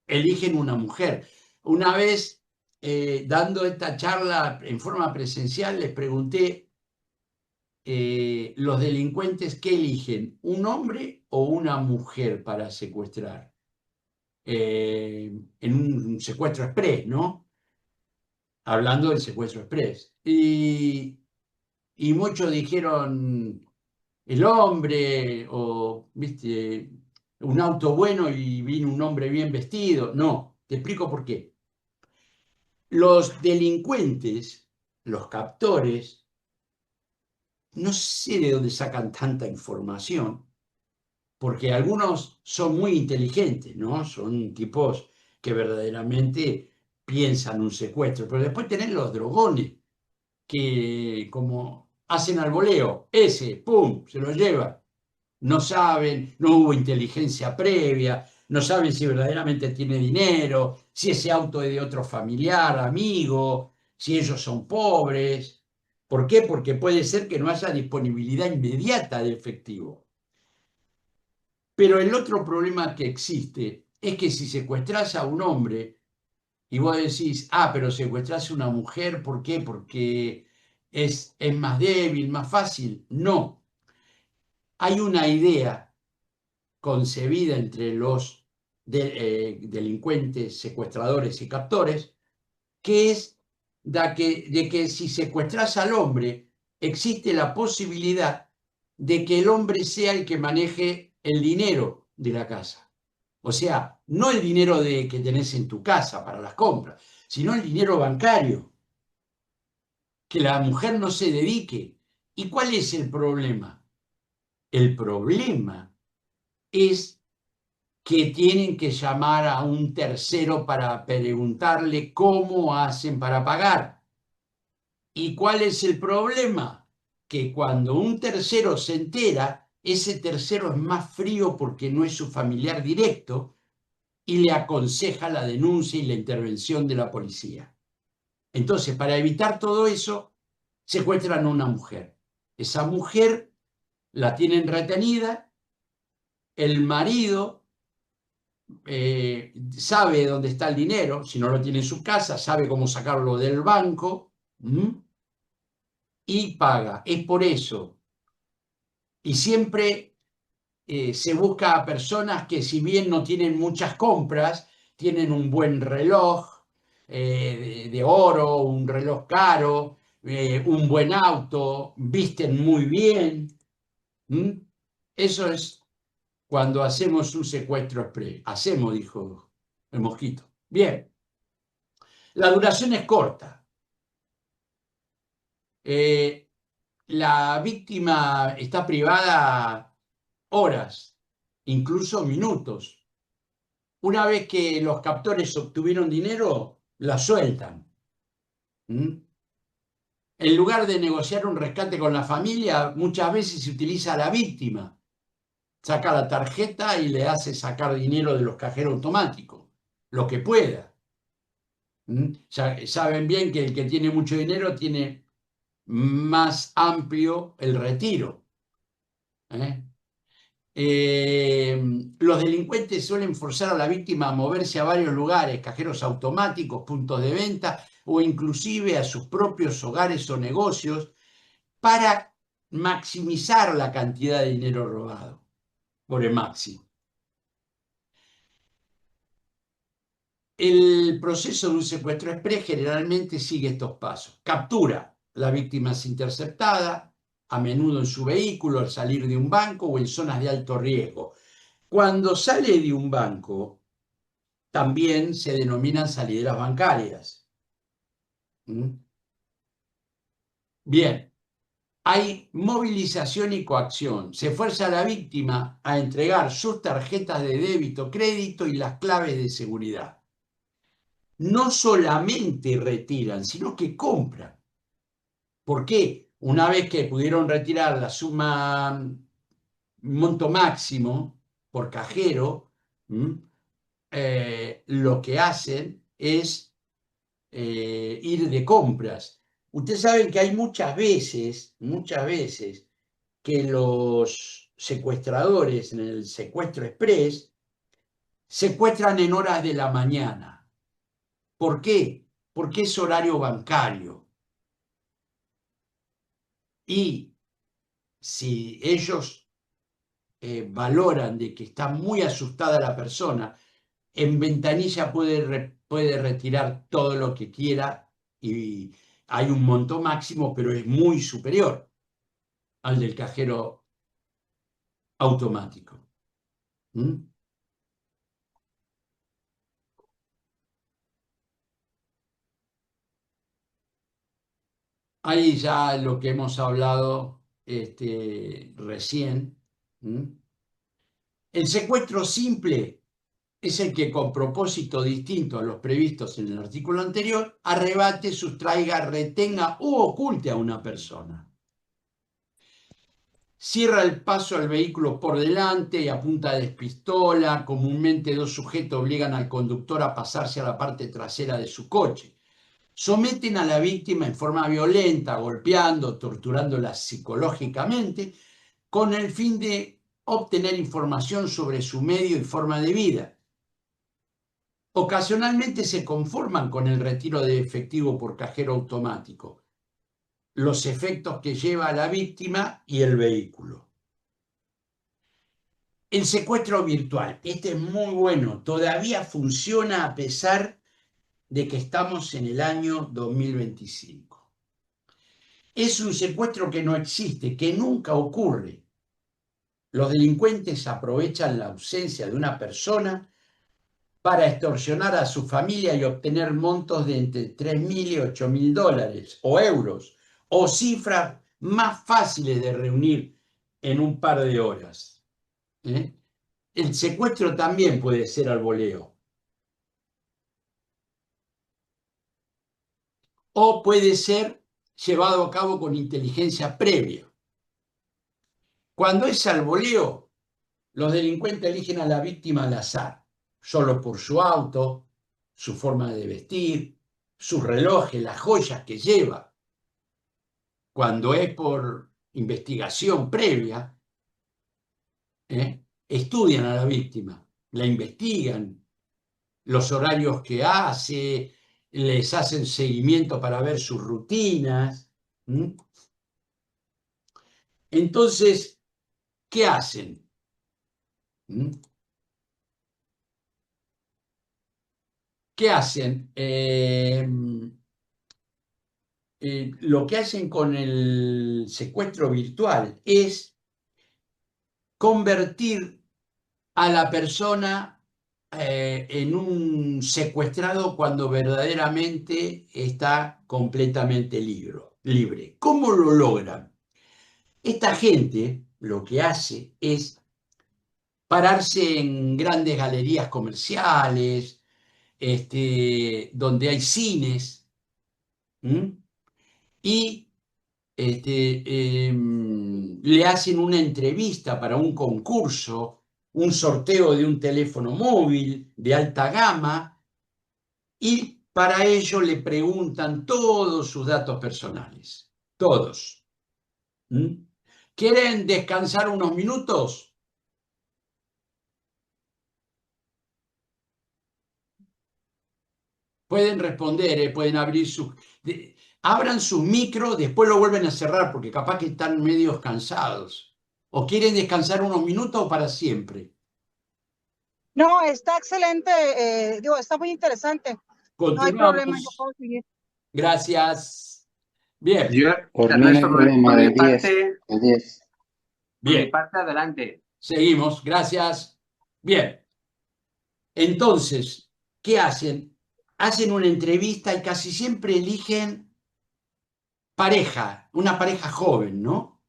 eligen una mujer. Una vez, dando esta charla en forma presencial, les pregunté, ¿los delincuentes qué eligen? ¿Un hombre o una mujer para secuestrar? En un secuestro express, ¿no? Hablando del secuestro express. Y muchos dijeron el hombre, o, viste, un auto bueno y vino un hombre bien vestido. No, te explico por qué. Los delincuentes, los captores, no sé de dónde sacan tanta información, porque algunos son muy inteligentes, ¿no? Son tipos que verdaderamente piensan un secuestro, pero después tenés los drogones que como hacen al voleo, ese, ¡pum!, se lo llevan. No saben, no hubo inteligencia previa, no saben si verdaderamente tiene dinero, si ese auto es de otro familiar, amigo, si ellos son pobres. ¿Por qué? Porque puede ser que no haya disponibilidad inmediata de efectivo. Pero el otro problema que existe es que si secuestras a un hombre y vos decís, pero secuestras a una mujer, ¿por qué? Porque es más débil, más fácil. No, hay una idea concebida entre los delincuentes, secuestradores y captores, que es de que si secuestras al hombre, existe la posibilidad de que el hombre sea el que maneje el dinero de la casa. O sea, no el dinero que tenés en tu casa para las compras, sino el dinero bancario, que la mujer no se dedique. ¿Y cuál es el problema? El problema es que tienen que llamar a un tercero para preguntarle cómo hacen para pagar. ¿Y cuál es el problema? Que cuando un tercero se entera, ese tercero es más frío porque no es su familiar directo y le aconseja la denuncia y la intervención de la policía. Entonces, para evitar todo eso, secuestran a una mujer. Esa mujer la tienen retenida, el marido sabe dónde está el dinero, si no lo tiene en su casa, sabe cómo sacarlo del banco, y paga. Es por eso. Y siempre se busca a personas que, si bien no tienen muchas compras, tienen un buen reloj de oro, un reloj caro, un buen auto, visten muy bien. Eso es cuando hacemos un secuestro express. Hacemos, dijo el mosquito. Bien, la duración es corta. La víctima está privada horas, incluso minutos. Una vez que los captores obtuvieron dinero, la sueltan. En lugar de negociar un rescate con la familia, muchas veces se utiliza a la víctima. Saca la tarjeta y le hace sacar dinero de los cajeros automáticos, lo que pueda. Saben bien que el que tiene mucho dinero tiene más amplio el retiro. ¿eh? Los delincuentes suelen forzar a la víctima a moverse a varios lugares, cajeros automáticos, puntos de venta o inclusive a sus propios hogares o negocios para maximizar la cantidad de dinero robado por el máximo. El proceso de un secuestro express generalmente sigue estos pasos. Captura. La víctima es interceptada, a menudo en su vehículo al salir de un banco o en zonas de alto riesgo. Cuando sale de un banco, también se denominan salideras bancarias. Bien, hay movilización y coacción. Se fuerza a la víctima a entregar sus tarjetas de débito, crédito y las claves de seguridad. No solamente retiran, sino que compran. ¿Por qué? Una vez que pudieron retirar la suma, monto máximo por cajero, lo que hacen es ir de compras. Ustedes saben que hay muchas veces, que los secuestradores en el secuestro express secuestran en horas de la mañana. ¿Por qué? Porque es horario bancario. Y si ellos valoran de que está muy asustada la persona, en ventanilla puede retirar todo lo que quiera y hay un monto máximo, pero es muy superior al del cajero automático. ¿Mm? Ahí ya lo que hemos hablado recién. ¿Mm? El secuestro simple es el que con propósito distinto a los previstos en el artículo anterior, arrebate, sustraiga, retenga u oculte a una persona. Cierra el paso al vehículo por delante y a punta de pistola. Comúnmente dos sujetos obligan al conductor a pasarse a la parte trasera de su coche. Someten a la víctima en forma violenta, golpeando, torturándola psicológicamente, con el fin de obtener información sobre su medio y forma de vida. Ocasionalmente se conforman con el retiro de efectivo por cajero automático, los efectos que lleva a la víctima y el vehículo. El secuestro virtual, este es muy bueno, todavía funciona a pesar de que estamos en el año 2025. Es un secuestro que no existe, que nunca ocurre. Los delincuentes aprovechan la ausencia de una persona para extorsionar a su familia y obtener montos de entre 3.000 y 8.000 dólares o euros, o cifras más fáciles de reunir en un par de horas. ¿Eh? El secuestro también puede ser al voleo. O puede ser llevado a cabo con inteligencia previa. Cuando es al voleo, los delincuentes eligen a la víctima al azar, solo por su auto, su forma de vestir, sus relojes, las joyas que lleva. Cuando es por investigación previa, estudian a la víctima, la investigan, los horarios que hace, les hacen seguimiento para ver sus rutinas. Entonces, ¿qué hacen? ¿Qué hacen? Lo que hacen con el secuestro virtual es convertir a la persona en un secuestrado cuando verdaderamente está completamente libre. ¿Cómo lo logran? Esta gente lo que hace es pararse en grandes galerías comerciales, donde hay cines, ¿m? Y le hacen una entrevista para un concurso, un sorteo de un teléfono móvil de alta gama, y para ello le preguntan todos sus datos personales, todos. ¿Mm? ¿Quieren descansar unos minutos? Pueden responder, pueden abrir abran su micro, después lo vuelven a cerrar porque capaz que están medios cansados. ¿O quieren descansar unos minutos o para siempre? No, está excelente, está muy interesante. No hay problema, yo Continuamos. puedo seguir. Gracias. Bien, Yo, Por mí no hay Ernesto, problema, por mi de 10, parte, de 10. bien. adelante. Seguimos. Gracias. Bien. Entonces, ¿qué hacen? Hacen una entrevista y casi siempre eligen pareja, una pareja joven, ¿no?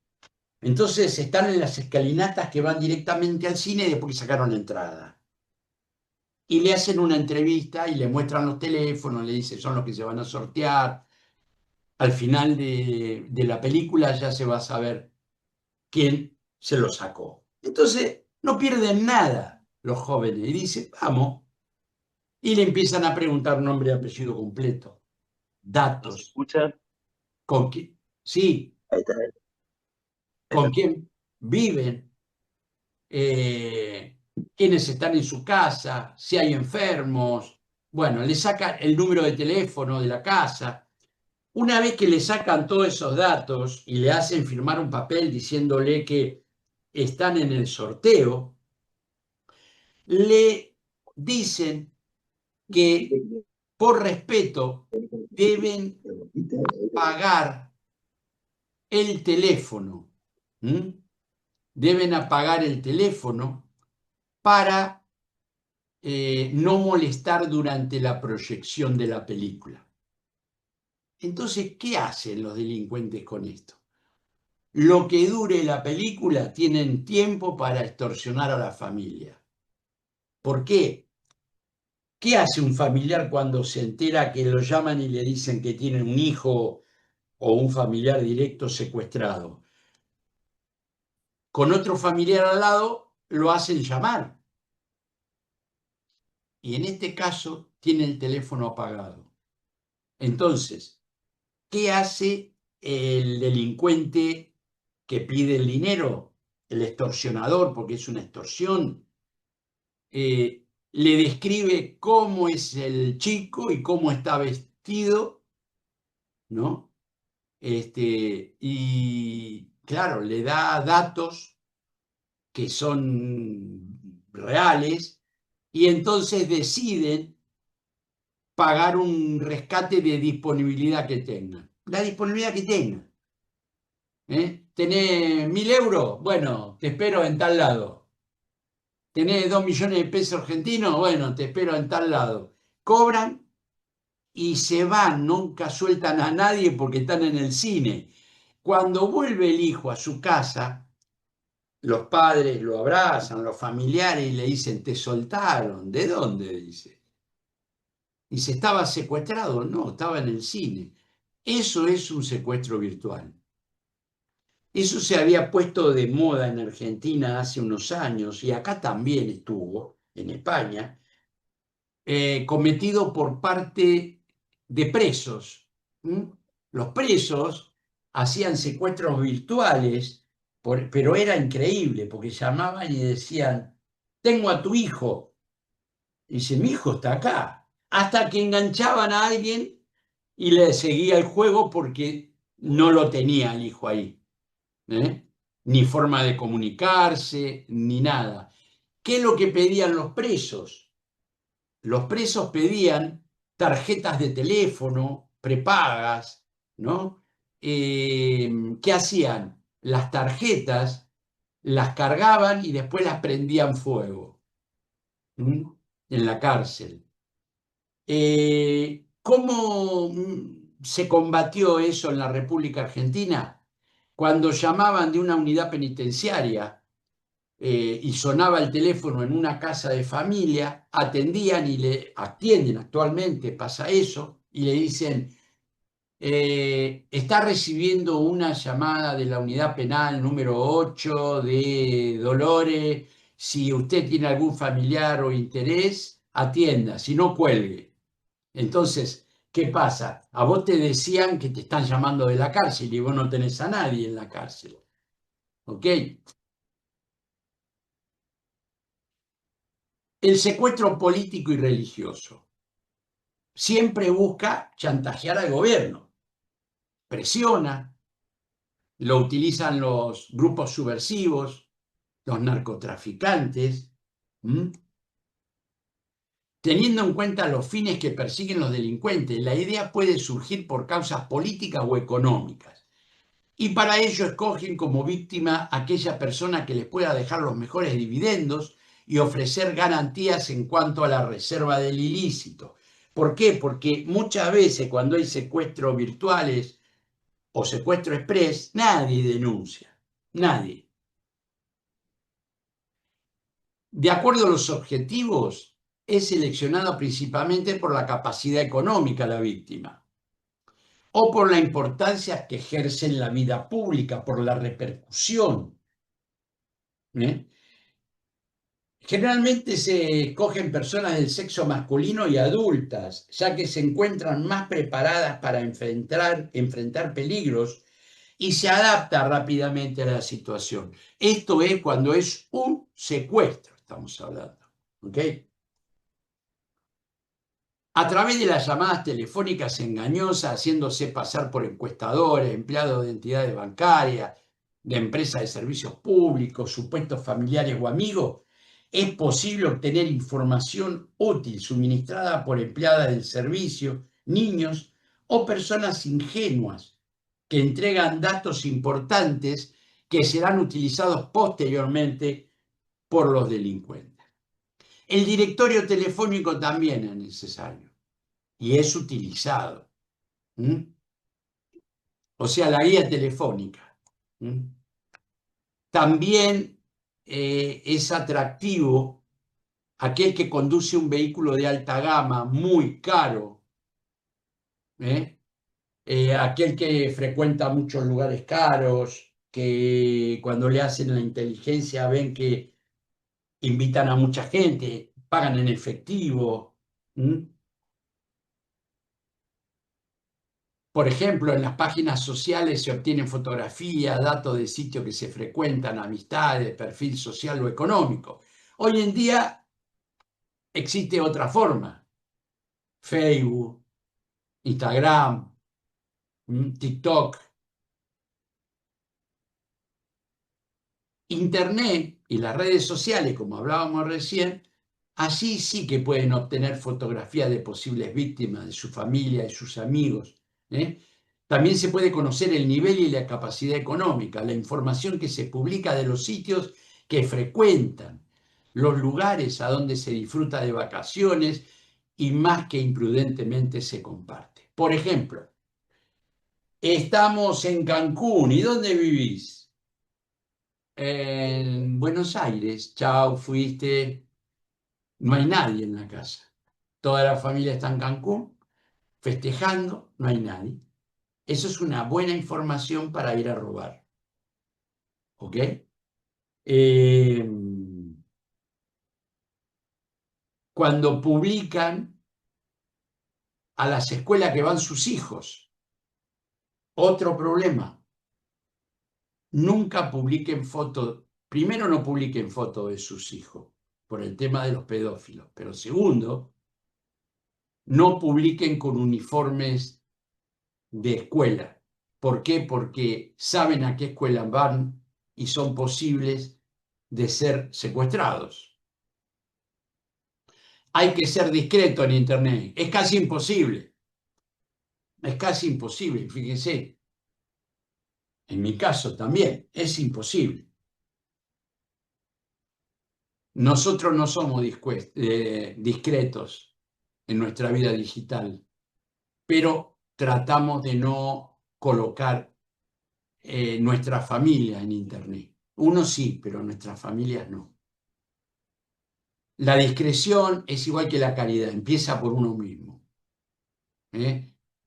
Entonces están en las escalinatas que van directamente al cine después que sacaron la entrada. Y le hacen una entrevista y le muestran los teléfonos, le dicen son los que se van a sortear. Al final de la película ya se va a saber quién se lo sacó. Entonces no pierden nada los jóvenes y dicen, vamos. Y le empiezan a preguntar nombre y apellido completo, ¿Nos datos, escucha? con quién, sí, Ahí está. con quién viven, eh, quiénes están en su casa, si hay enfermos. Bueno, le sacan el número de teléfono de la casa. Una vez que le sacan todos esos datos y le hacen firmar un papel diciéndole que están en el sorteo, le dicen que por respeto deben pagar el teléfono. ¿Mm? Deben apagar el teléfono para no molestar durante la proyección de la película. Entonces, ¿qué hacen los delincuentes con esto? Lo que dure la película tienen tiempo para extorsionar a la familia. ¿Por qué? ¿Qué hace un familiar cuando se entera que lo llaman y le dicen que tiene un hijo o un familiar directo secuestrado? Con otro familiar al lado lo hacen llamar. Y en este caso tiene el teléfono apagado. Entonces, ¿qué hace el delincuente que pide el dinero? El extorsionador, porque es una extorsión. Le describe cómo es el chico y cómo está vestido, ¿no? Y claro, le da datos que son reales y entonces deciden pagar un rescate de disponibilidad que tengan. La disponibilidad que tengan. ¿Tenés 1.000 euros? Bueno, te espero en tal lado. ¿Tenés 2 millones de pesos argentinos? Bueno, te espero en tal lado. Cobran y se van, nunca sueltan a nadie porque están en el cine. Cuando vuelve el hijo a su casa, los padres lo abrazan, los familiares, y le dicen, te soltaron. ¿De dónde? Dice. Dice, ¿estaba secuestrado? No, estaba en el cine. Eso es un secuestro virtual. Eso se había puesto de moda en Argentina hace unos años y acá también estuvo, en España, cometido por parte de presos. Los presos hacían secuestros virtuales, pero era increíble porque llamaban y decían, tengo a tu hijo. Y dice, mi hijo está acá. Hasta que enganchaban a alguien y le seguía el juego porque no lo tenía el hijo ahí. Ni forma de comunicarse, ni nada. ¿Qué es lo que pedían los presos? Los presos pedían tarjetas de teléfono prepagas, ¿no? ¿Qué hacían? Las tarjetas las cargaban y después las prendían fuego en la cárcel. ¿Cómo se combatió eso en la República Argentina? Cuando llamaban de una unidad penitenciaria y sonaba el teléfono en una casa de familia, atendían y le atienden actualmente, pasa eso, y le dicen, está recibiendo una llamada de la unidad penal número 8 de Dolores, si usted tiene algún familiar o interés, atienda, si no, cuelgue. Entonces, ¿qué pasa? A vos te decían que te están llamando de la cárcel y vos no tenés a nadie en la cárcel. ¿Ok? El secuestro político y religioso siempre busca chantajear al gobierno. Presiona, lo utilizan los grupos subversivos, los narcotraficantes. Teniendo en cuenta los fines que persiguen los delincuentes, la idea puede surgir por causas políticas o económicas. Y para ello escogen como víctima a aquella persona que les pueda dejar los mejores dividendos y ofrecer garantías en cuanto a la reserva del ilícito. ¿Por qué? Porque muchas veces cuando hay secuestros virtuales o secuestro express, nadie denuncia, nadie. De acuerdo a los objetivos, es seleccionada principalmente por la capacidad económica de la víctima o por la importancia que ejerce en la vida pública, por la repercusión. Generalmente se escogen personas del sexo masculino y adultas, ya que se encuentran más preparadas para enfrentar peligros y se adapta rápidamente a la situación. Esto es cuando es un secuestro. estamos hablando. ¿Ok? A través de las llamadas telefónicas engañosas, haciéndose pasar por encuestadores, empleados de entidades bancarias, de empresas de servicios públicos, supuestos familiares o amigos, es posible obtener información útil suministrada por empleadas del servicio, niños o personas ingenuas que entregan datos importantes que serán utilizados posteriormente por los delincuentes. El directorio telefónico también es necesario y es utilizado. O sea, la guía telefónica. También es atractivo aquel que conduce un vehículo de alta gama muy caro, aquel que frecuenta muchos lugares caros, que cuando le hacen la inteligencia ven que invitan a mucha gente, pagan en efectivo. Por ejemplo, en las páginas sociales se obtienen fotografías, datos de sitios que se frecuentan, amistades, perfil social o económico. Hoy en día existe otra forma. Facebook, Instagram, TikTok. Internet y las redes sociales, como hablábamos recién, allí sí que pueden obtener fotografías de posibles víctimas, de su familia, de sus amigos. También se puede conocer el nivel y la capacidad económica, la información que se publica de los sitios que frecuentan, los lugares a donde se disfruta de vacaciones y más que imprudentemente se comparte. Por ejemplo, estamos en Cancún, ¿y dónde vivís? En Buenos Aires. Chao, fuiste. No hay nadie en la casa. Toda la familia está en Cancún, festejando, no hay nadie. Eso es una buena información para ir a robar. ¿Ok? Cuando publican a las escuelas que van sus hijos, otro problema. Nunca publiquen fotos. Primero, no publiquen fotos de sus hijos por el tema de los pedófilos. Pero segundo, no publiquen con uniformes de escuela. ¿Por qué? Porque saben a qué escuela van y son posibles de ser secuestrados. Hay que ser discreto en Internet. Es casi imposible. Es casi imposible, fíjense. En mi caso también, es imposible. Nosotros no somos discretos en nuestra vida digital, pero tratamos de no colocar nuestra familia en Internet. Uno sí, pero nuestras familias no. La discreción es igual que la caridad, empieza por uno mismo.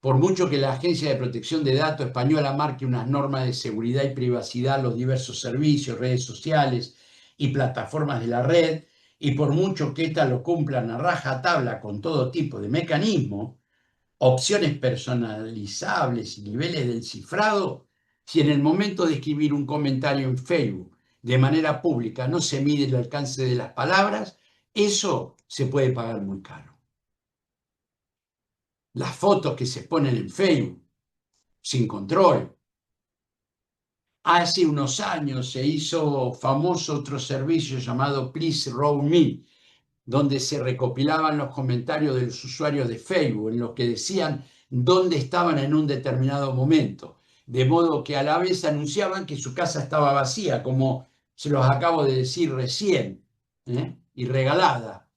Por mucho que la Agencia de Protección de Datos española marque unas normas de seguridad y privacidad a los diversos servicios, redes sociales y plataformas de la red, y por mucho que éstas lo cumplan a rajatabla con todo tipo de mecanismos, opciones personalizables y niveles del cifrado, si en el momento de escribir un comentario en Facebook de manera pública no se mide el alcance de las palabras, eso se puede pagar muy caro. Las fotos que se ponen en Facebook sin control. Hace unos años se hizo famoso otro servicio llamado Please Roll Me, donde se recopilaban los comentarios de los usuarios de Facebook, en los que decían dónde estaban en un determinado momento, de modo que a la vez anunciaban que su casa estaba vacía, como se los acabo de decir recién, y regalada.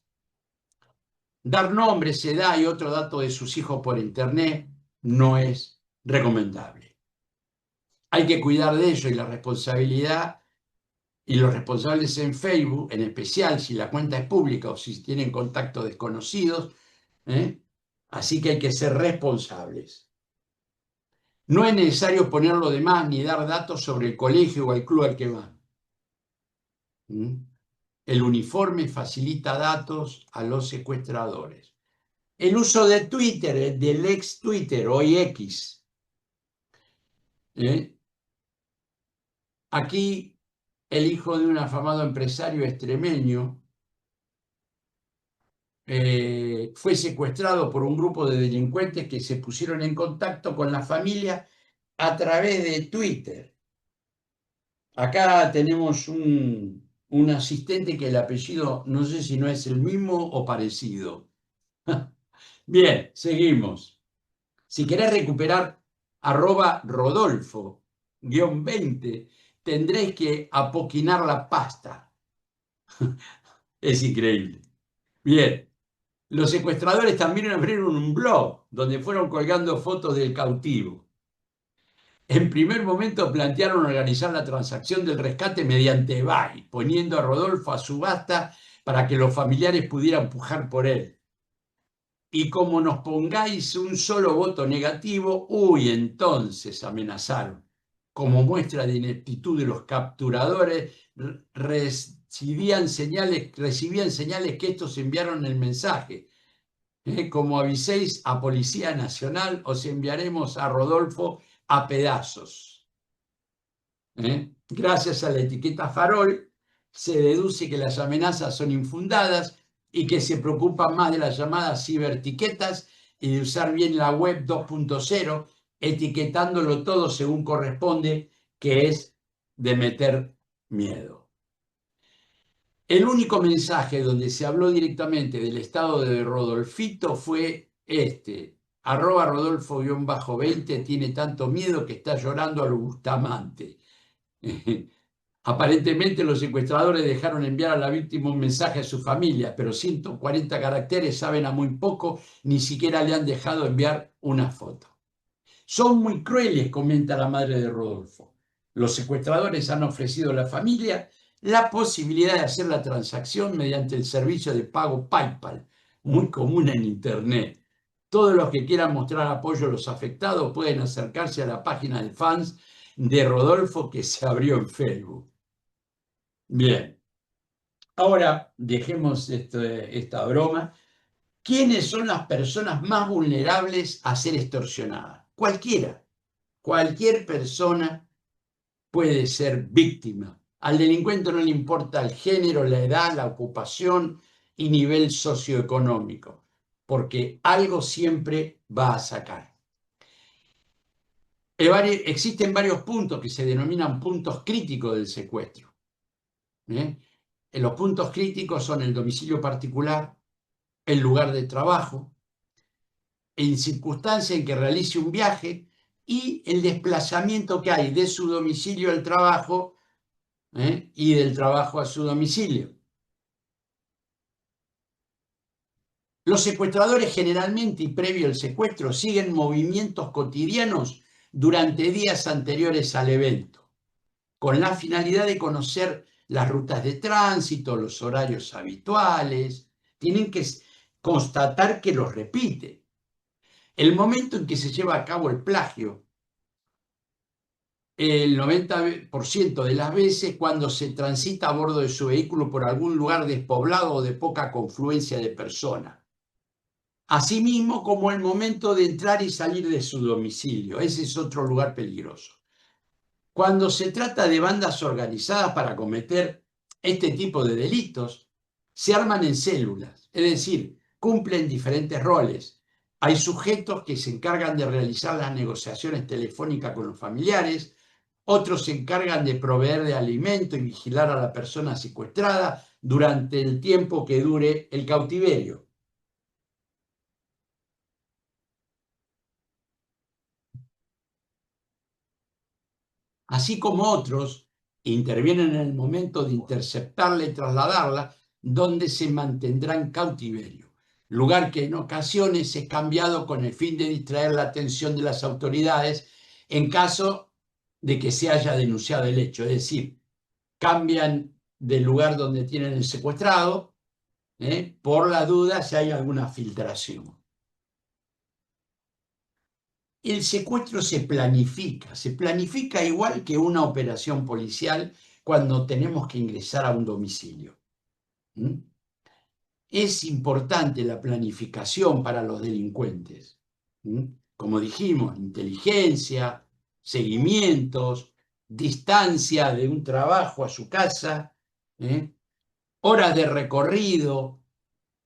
Dar nombres, edad y otro dato de sus hijos por Internet no es recomendable. Hay que cuidar de ello y la responsabilidad. Y los responsables en Facebook, en especial si la cuenta es pública o si tienen contactos desconocidos, así que hay que ser responsables. No es necesario poner lo demás ni dar datos sobre el colegio o el club al que van. El uniforme facilita datos a los secuestradores. El uso de Twitter, del ex Twitter, hoy X. Aquí el hijo de un afamado empresario extremeño fue secuestrado por un grupo de delincuentes que se pusieron en contacto con la familia a través de Twitter. Acá tenemos un asistente que el apellido no sé si no es el mismo o parecido. Bien, seguimos. Si querés recuperar @Rodolfo_20, tendréis que apoquinar la pasta. Es increíble. Bien. Los secuestradores también abrieron un blog donde fueron colgando fotos del cautivo. En primer momento plantearon organizar la transacción del rescate mediante eBay, poniendo a Rodolfo a subasta para que los familiares pudieran pujar por él. Y como nos pongáis un solo voto negativo, entonces amenazaron. Como muestra de ineptitud de los capturadores, recibían señales que estos enviaron el mensaje. Como aviséis a Policía Nacional, os enviaremos a Rodolfo a pedazos. Gracias a la etiqueta farol, se deduce que las amenazas son infundadas y que se preocupan más de las llamadas ciberetiquetas y de usar bien la web 2.0, etiquetándolo todo según corresponde, que es de meter miedo. El único mensaje donde se habló directamente del estado de Rodolfito fue este: @Rodolfo_20 tiene tanto miedo que está llorando a lo Bustamante. Aparentemente los secuestradores dejaron enviar a la víctima un mensaje a su familia, pero 140 caracteres saben a muy poco, ni siquiera le han dejado enviar una foto. Son muy crueles, comenta la madre de Rodolfo. Los secuestradores han ofrecido a la familia la posibilidad de hacer la transacción mediante el servicio de pago PayPal, muy común en Internet. Todos los que quieran mostrar apoyo a los afectados pueden acercarse a la página de fans de Rodolfo que se abrió en Facebook. Bien, ahora dejemos esta broma. ¿Quiénes son las personas más vulnerables a ser extorsionadas? Cualquiera. Cualquier persona puede ser víctima. Al delincuente no le importa el género, la edad, la ocupación y nivel socioeconómico, porque algo siempre va a sacar. Existen varios puntos que se denominan puntos críticos del secuestro. Los puntos críticos son el domicilio particular, el lugar de trabajo, en circunstancia en que realice un viaje y el desplazamiento que hay de su domicilio al trabajo y del trabajo a su domicilio. Los secuestradores generalmente y previo al secuestro siguen movimientos cotidianos durante días anteriores al evento, con la finalidad de conocer las rutas de tránsito, los horarios habituales. Tienen que constatar que los repite. El momento en que se lleva a cabo el plagio, el 90% de las veces cuando se transita a bordo de su vehículo por algún lugar despoblado o de poca confluencia de personas. Asimismo como el momento de entrar y salir de su domicilio. Ese es otro lugar peligroso. Cuando se trata de bandas organizadas para cometer este tipo de delitos, se arman en células, es decir, cumplen diferentes roles. Hay sujetos que se encargan de realizar las negociaciones telefónicas con los familiares, otros se encargan de proveer de alimento y vigilar a la persona secuestrada durante el tiempo que dure el cautiverio. Así como otros intervienen en el momento de interceptarla y trasladarla, donde se mantendrá en cautiverio, lugar que en ocasiones es cambiado con el fin de distraer la atención de las autoridades en caso de que se haya denunciado el hecho. Es decir, cambian del lugar donde tienen el secuestrado por la duda si hay alguna filtración. El secuestro se planifica igual que una operación policial cuando tenemos que ingresar a un domicilio. Es importante la planificación para los delincuentes. Como dijimos, inteligencia, seguimientos, distancia de un trabajo a su casa, horas de recorrido,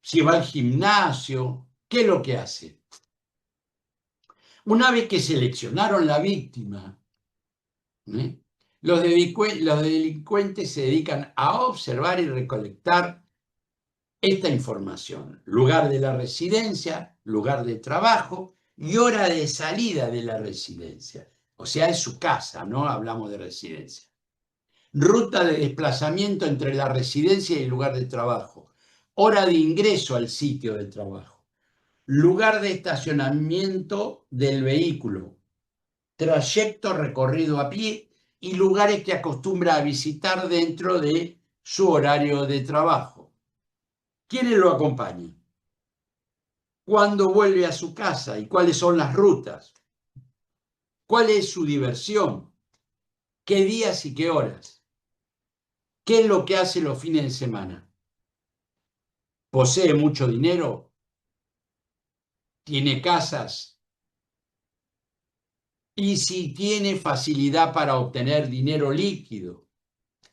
si va al gimnasio, ¿qué es lo que hace? Una vez que seleccionaron la víctima, ¿eh? Los delincuentes se dedican a observar y recolectar esta información: lugar de la residencia, lugar de trabajo y hora de salida de la residencia. O sea, es su casa, no hablamos de residencia. Ruta de desplazamiento entre la residencia y el lugar de trabajo. Hora de ingreso al sitio de trabajo. Lugar de estacionamiento del vehículo. Trayecto recorrido a pie y lugares que acostumbra a visitar dentro de su horario de trabajo. ¿Quiénes lo acompañan? ¿Cuándo vuelve a su casa y cuáles son las rutas? ¿Cuál es su diversión? ¿Qué días y qué horas? ¿Qué es lo que hace los fines de semana? ¿Posee mucho dinero? ¿Tiene casas? Y si tiene facilidad para obtener dinero líquido,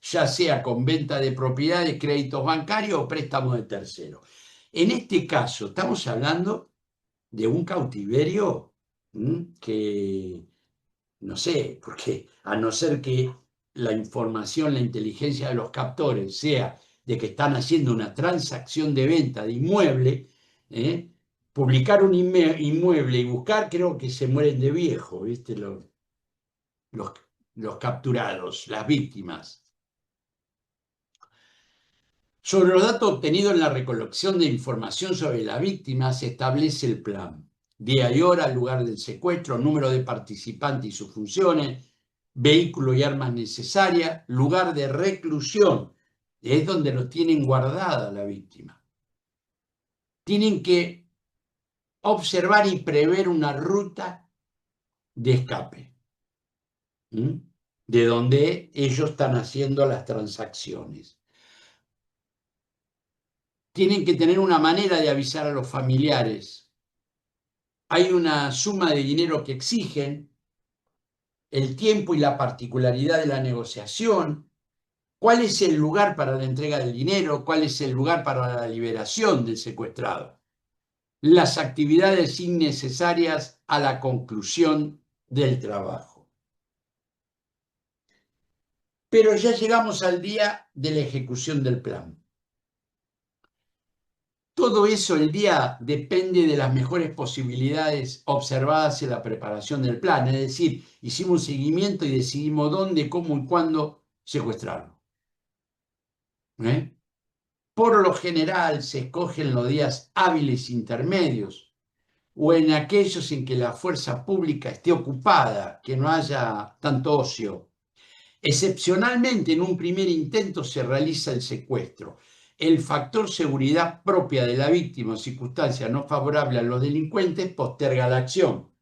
ya sea con venta de propiedades, créditos bancarios o préstamos de terceros. En este caso, estamos hablando de un cautiverio que, no sé, porque a no ser que la información, la inteligencia de los captores sea de que están haciendo una transacción de venta de inmueble, publicar un inmueble y buscar, creo que se mueren de viejo, ¿viste? Los capturados, las víctimas. Sobre los datos obtenidos en la recolección de información sobre la víctima se establece el plan: día y hora, lugar del secuestro, número de participantes y sus funciones, vehículo y armas necesarias, lugar de reclusión, es donde lo tienen guardada la víctima. Tienen que observar y prever una ruta de escape, de donde ellos están haciendo las transacciones. Tienen que tener una manera de avisar a los familiares. Hay una suma de dinero que exigen, el tiempo y la particularidad de la negociación, cuál es el lugar para la entrega del dinero, cuál es el lugar para la liberación del secuestrado, las actividades innecesarias a la conclusión del trabajo. Pero ya llegamos al día de la ejecución del plan. Todo eso, el día, depende de las mejores posibilidades observadas en la preparación del plan. Es decir, hicimos un seguimiento y decidimos dónde, cómo y cuándo secuestrarlo. Por lo general se escogen los días hábiles intermedios o en aquellos en que la fuerza pública esté ocupada, que no haya tanto ocio. Excepcionalmente, en un primer intento se realiza el secuestro. El factor seguridad propia de la víctima o circunstancias no favorables a los delincuentes posterga la acción.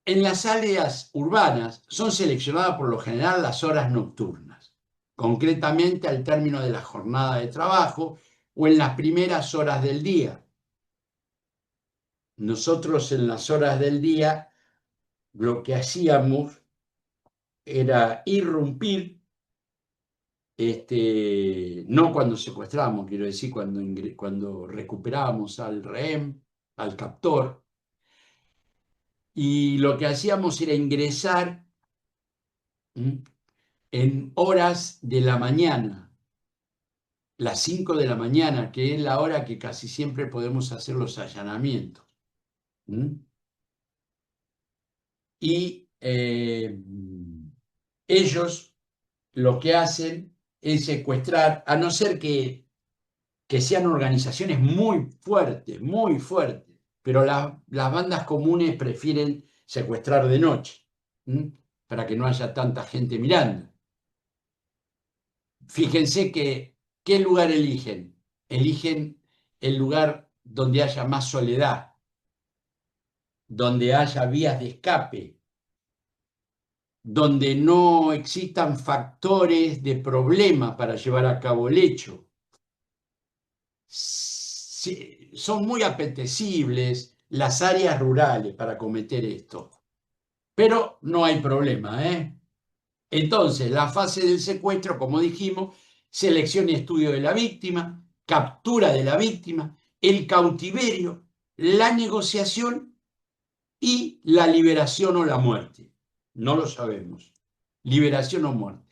En las áreas urbanas son seleccionadas por lo general las horas nocturnas, concretamente al término de la jornada de trabajo o en las primeras horas del día. Nosotros en las horas del día lo que hacíamos era irrumpir, no cuando secuestrábamos, quiero decir, cuando recuperábamos al rehén, al captor, y lo que hacíamos era ingresar en horas de la mañana, las 5 de la mañana, que es la hora que casi siempre podemos hacer los allanamientos. Y ellos lo que hacen es secuestrar, a no ser que sean organizaciones muy fuertes, pero las bandas comunes prefieren secuestrar de noche, para que no haya tanta gente mirando. Fíjense ¿qué lugar eligen? Eligen el lugar donde haya más soledad, donde haya vías de escape, donde no existan factores de problema para llevar a cabo el hecho. Son muy apetecibles las áreas rurales para cometer esto, pero no hay problema, Entonces, la fase del secuestro, como dijimos, selección y estudio de la víctima, captura de la víctima, el cautiverio, la negociación y la liberación o la muerte. No lo sabemos. Liberación o muerte.